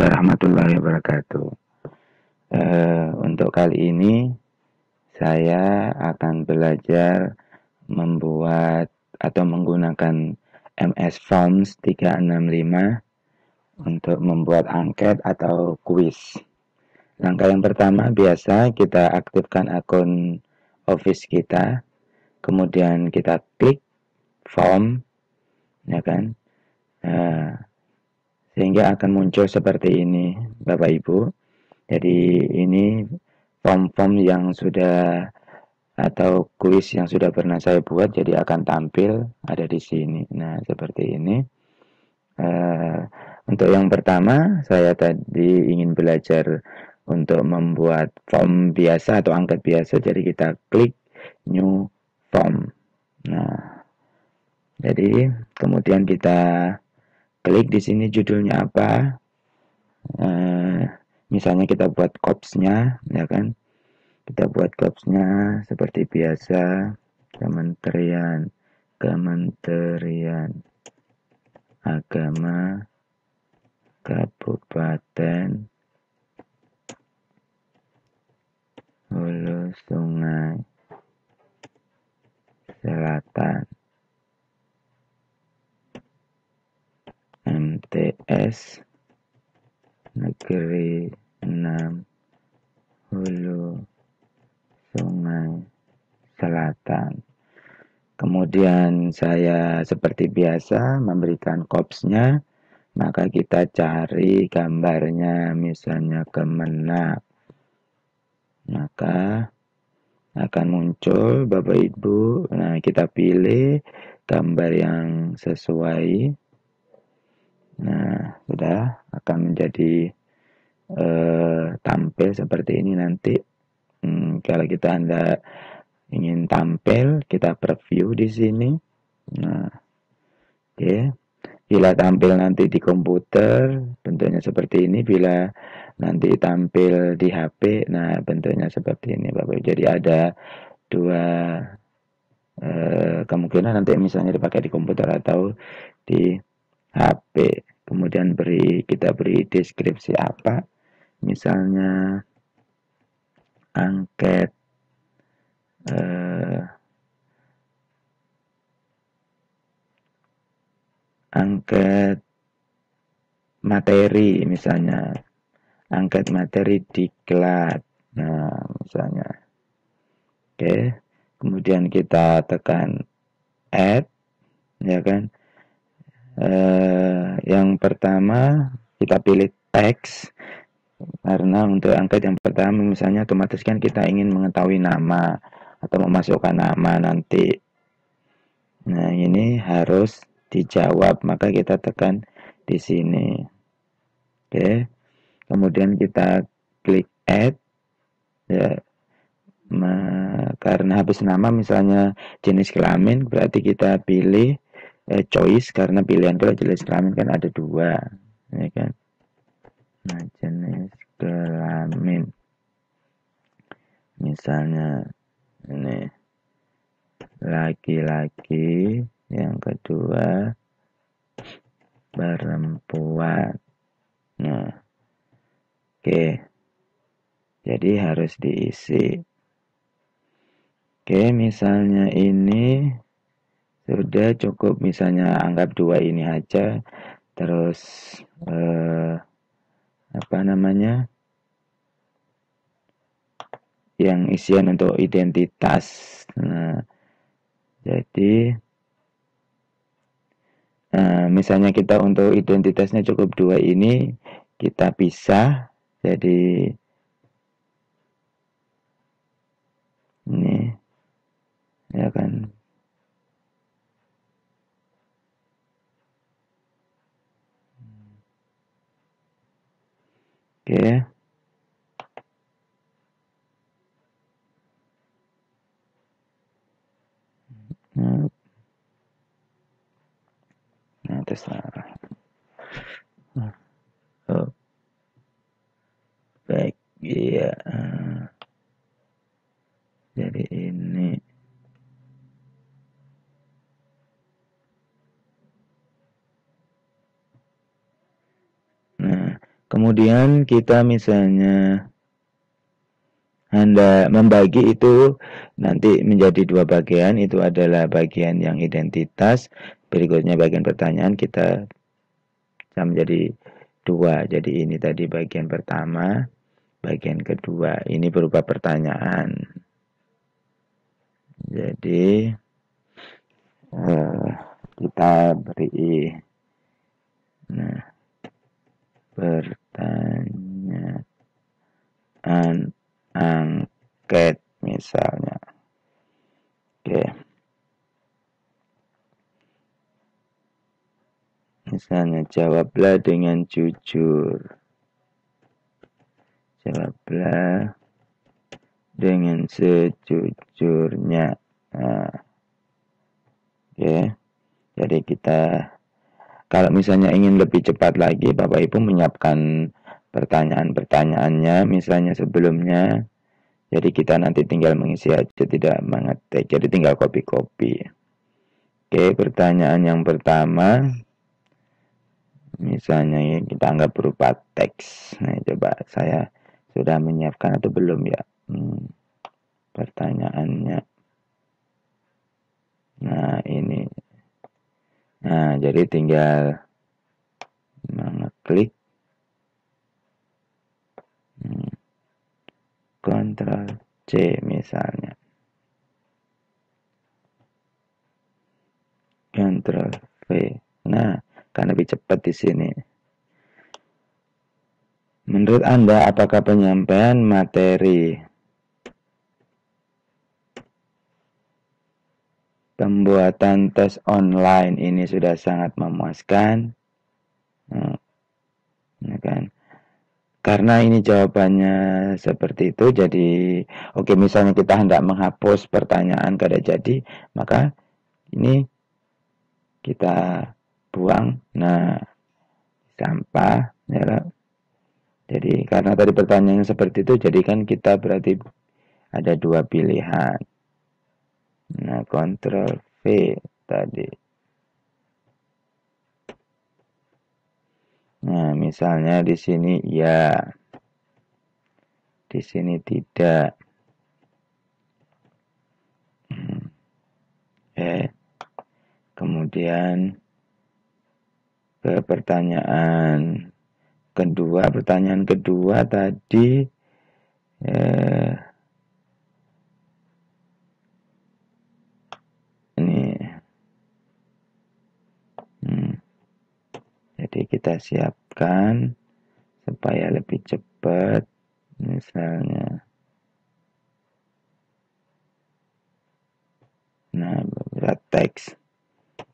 warahmatullahi wabarakatuh. Untuk kali ini saya akan belajar membuat atau menggunakan MS Forms 365 untuk membuat angket atau kuis. Langkah yang pertama biasa kita aktifkan akun Office kita, kemudian kita klik form, ya kan? Sehingga akan muncul seperti ini, Bapak Ibu. Jadi ini form-form yang sudah atau kuis yang sudah pernah saya buat, jadi akan tampil ada di sini. Nah, seperti ini. Untuk yang pertama, saya tadi ingin belajar untuk membuat form biasa atau angket biasa, jadi kita klik new form. Nah, jadi kemudian kita klik di sini judulnya apa. Misalnya kita buat kopsnya, ya kan? Kita buat kopsnya seperti biasa, Kementerian Agama Kabupaten Hulu Sungai Selatan, MTS Negeri 6 Hulu Sungai Selatan. Kemudian saya seperti biasa memberikan kopsnya, maka kita cari gambarnya, misalnya Kemenak. Maka akan muncul Bapak Ibu. Nah, kita pilih gambar yang sesuai. Nah, sudah akan menjadi tampil seperti ini nanti. Kalau kita Anda ingin tampil, kita preview di sini. Nah, oke. Bila tampil nanti di komputer, bentuknya seperti ini. Bila nanti tampil di HP, nah bentuknya seperti ini, Bapak. Jadi ada dua kemungkinan nanti misalnya dipakai di komputer atau di HP. Kemudian kita beri deskripsi apa, misalnya angket materi, misalnya angket materi diklat. Nah, misalnya. Oke. Kemudian kita tekan add, ya kan? Yang pertama kita pilih teks, karena untuk angket yang pertama misalnya otomatis kan kita ingin mengetahui nama atau memasukkan nama nanti. Nah, ini harus dijawab, maka kita tekan di sini. Oke. Kemudian kita klik add, ya. Karena habis nama misalnya jenis kelamin, berarti kita pilih choice, karena pilihan kalau jenis kelamin kan ada dua, ya kan? Nah, jenis kelamin misalnya ini laki-laki, yang kedua perempuan. Nah, oke. Jadi harus diisi. Oke, misalnya ini sudah cukup, misalnya anggap dua ini aja. Terus apa namanya, yang isian untuk identitas. Nah, jadi misalnya kita untuk identitasnya cukup dua ini, kita pisah. Jadi ini, ya kan? Oke. Nah, terserah. Oh, baik, iya. Jadi ini. Nah, Kemudian kita misalnya Anda membagi itu nanti menjadi dua bagian, itu adalah bagian yang identitas, berikutnya bagian pertanyaan kita bisa menjadi dua. Jadi ini tadi bagian pertama, bagian kedua, ini berupa pertanyaan. Jadi kita beri pertanyaan angket misalnya. Oke. Misalnya jawablah dengan jujur. Jawablah dengan sejujurnya. Nah, oke. Jadi kita kalau misalnya ingin lebih cepat lagi, Bapak Ibu menyiapkan pertanyaan-pertanyaannya misalnya sebelumnya. Jadi kita nanti tinggal mengisi aja, tidak mengetik. Jadi tinggal copy-copy. Oke, pertanyaan yang pertama misalnya ya, kita anggap berupa teks. Nah, coba saya sudah menyiapkan atau belum ya pertanyaannya. Nah, ini. Nah, jadi tinggal mengeklik Ctrl C misalnya. Ctrl V. Nah, kan lebih cepat di sini. Menurut Anda, apakah penyampaian materi pembuatan tes online ini sudah sangat memuaskan? Nah, kan? Karena ini jawabannya seperti itu, jadi oke, misalnya kita hendak menghapus pertanyaan kada jadi, maka ini kita buang. Nah, sampah ya. Jadi karena tadi pertanyaannya seperti itu, jadi kan kita berarti ada dua pilihan. Nah, Ctrl V tadi. Nah, misalnya di sini ya, di sini tidak. Kemudian ke pertanyaan kedua tadi ini. Jadi kita siapkan supaya lebih cepat, misalnya. Nah, berat teks.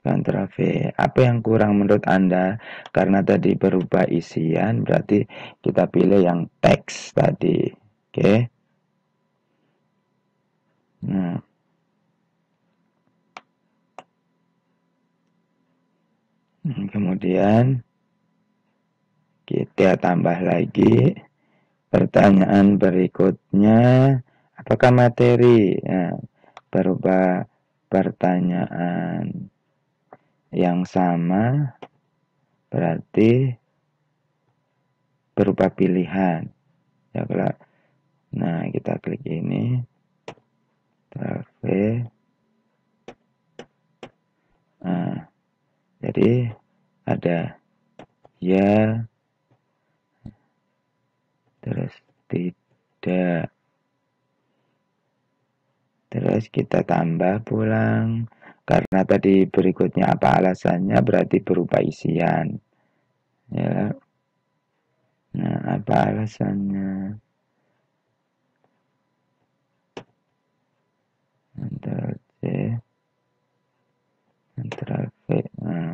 Ctrl V. Apa yang kurang menurut Anda? Karena tadi berubah isian, berarti kita pilih yang teks tadi. Oke. Nah. Kemudian kita tambah lagi pertanyaan berikutnya. Apakah materi berubah pertanyaan yang sama berarti berubah pilihan ya. Nah, kita klik ini nah, jadi ada ya, terus tidak, terus kita tambah pulang. Karena tadi berikutnya apa alasannya, berarti berubah isian. Ya. Nah, apa alasannya? Ctrl C, Ctrl V. Nah.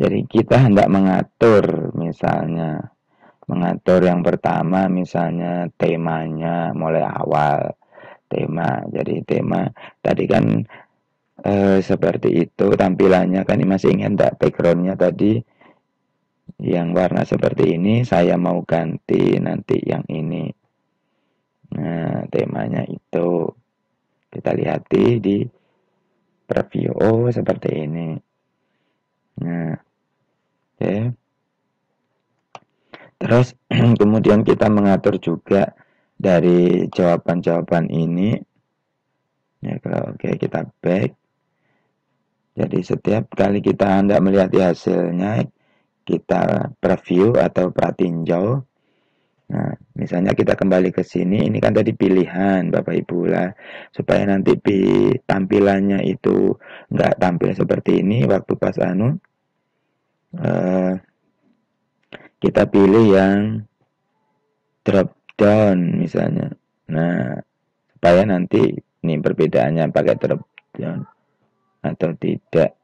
Jadi kita hendak mengatur, misalnya mengatur yang pertama, misalnya temanya mulai awal. Tema, jadi tema tadi kan seperti itu tampilannya kan. Ini masih ingat enggak backgroundnya tadi yang warna seperti ini, saya mau ganti nanti yang ini. Nah, temanya itu kita lihat di preview. Oh, seperti ini. Nah, oke. Terus kemudian kita mengatur juga dari jawaban-jawaban ini. Ya, kalau oke kita back. Jadi setiap kali kita hendak melihat hasilnya, kita preview atau pratinjau. Nah, misalnya kita kembali ke sini, ini kan tadi pilihan Bapak Ibu lah, supaya nanti tampilannya itu nggak tampil seperti ini waktu pas kita pilih yang drop down misalnya. Nah, supaya nanti ini perbedaannya pakai drop down atau tidak.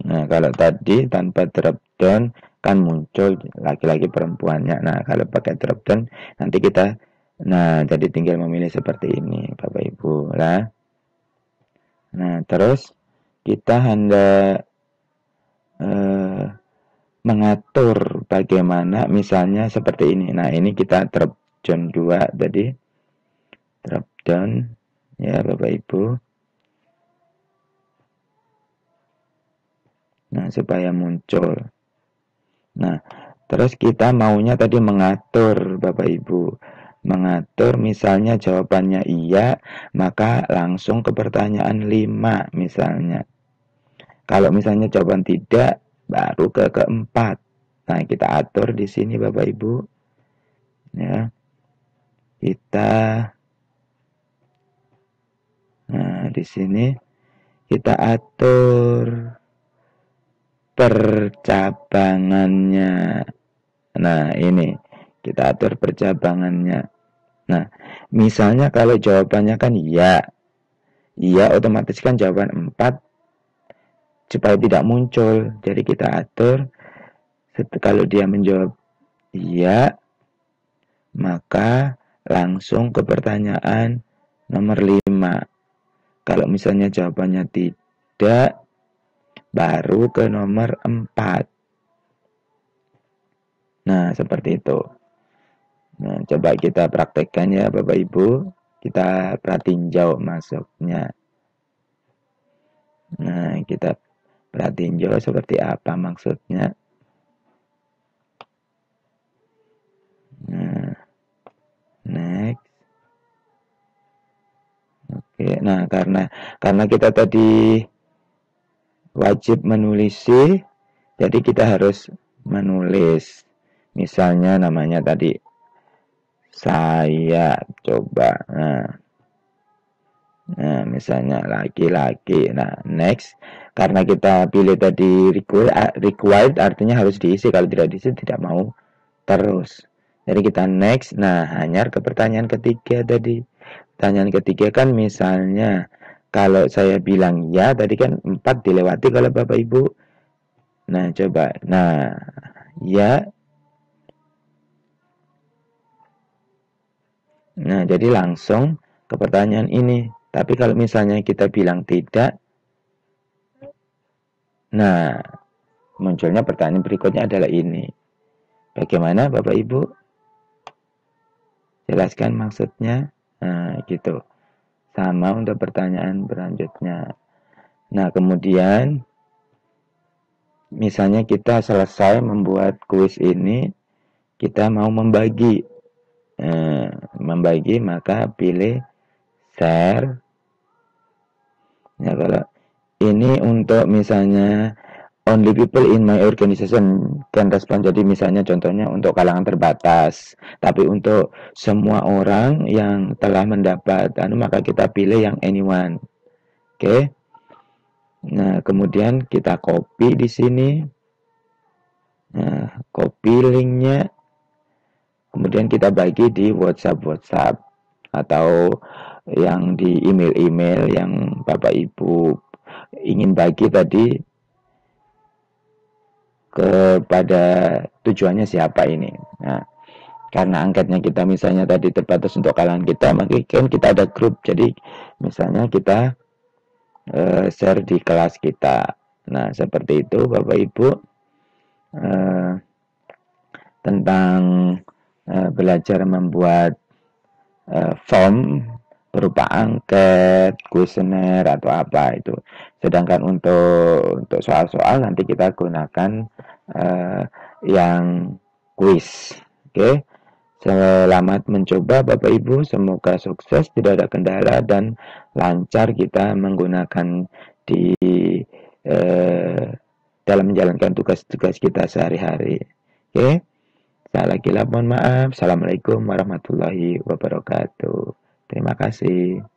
Nah, kalau tadi tanpa drop down kan muncul laki-laki perempuannya. Nah, kalau pakai drop down nanti kita jadi tinggal memilih seperti ini Bapak Ibu lah. Nah, terus kita hendak mengatur bagaimana misalnya seperti ini. Nah, ini kita drop down 2 tadi. Drop down ya Bapak Ibu. Nah, supaya muncul. Nah, terus kita maunya tadi mengatur Bapak Ibu. Mengatur misalnya jawabannya iya, maka langsung ke pertanyaan 5 misalnya. Kalau misalnya jawaban tidak, baru ke keempat. Nah, kita atur di sini Bapak Ibu. Ya. Di sini kita atur percabangannya. Nah, ini kita atur percabangannya. Nah, misalnya kalau jawabannya kan iya. Iya, otomatis kan jawaban 4 supaya tidak muncul. Jadi kita atur kalau dia menjawab iya, maka langsung ke pertanyaan nomor 5. Kalau misalnya jawabannya tidak, baru ke nomor 4. Nah, seperti itu. Nah, coba kita praktekkan ya Bapak Ibu. Kita pratinjau masuknya. Nah, kita pratinjau seperti apa maksudnya. Nah, next. Oke, nah karena kita tadi wajib menulis sih, jadi kita harus menulis. Misalnya namanya tadi saya coba. Nah, misalnya laki-laki. Nah, next. Karena kita pilih tadi required artinya harus diisi. Kalau tidak diisi tidak mau terus. Jadi kita next. Nah, hanya ke pertanyaan ketiga tadi. Pertanyaan ketiga kan misalnya kalau saya bilang ya, tadi kan 4 dilewati kalau Bapak Ibu. Nah, coba. Nah, ya. Nah, jadi langsung ke pertanyaan ini. Tapi kalau misalnya kita bilang tidak, nah, munculnya pertanyaan berikutnya adalah ini. Bagaimana Bapak Ibu? Jelaskan maksudnya. Nah, gitu. Sama untuk pertanyaan berlanjutnya. Nah, kemudian misalnya kita selesai membuat kuis ini, kita mau membagi. Membagi maka pilih share. Ya, kalau ini untuk misalnya only people in my organization can respond. Jadi misalnya contohnya untuk kalangan terbatas. Tapi untuk semua orang yang telah mendapat maka kita pilih yang anyone. Oke. Nah, kemudian kita copy di sini. Nah, copy linknya. Kemudian kita bagi di WhatsApp atau yang di email yang Bapak Ibu ingin bagi tadi kepada tujuannya siapa ini. Nah, karena angkatnya kita misalnya tadi terbatas untuk kalangan kita, maka kan kita ada grup. Jadi misalnya kita share di kelas kita. Nah, seperti itu Bapak Ibu tentang belajar membuat form berupa angket, kuesioner atau apa itu. Sedangkan untuk soal-soal nanti kita gunakan uh, yang kuis. Oke. Okay? Selamat mencoba Bapak Ibu, semoga sukses, tidak ada kendala dan lancar kita menggunakan di eh, dalam menjalankan tugas-tugas kita sehari-hari. Oke, saya lagi mohon maaf. Assalamualaikum warahmatullahi wabarakatuh. Terima kasih.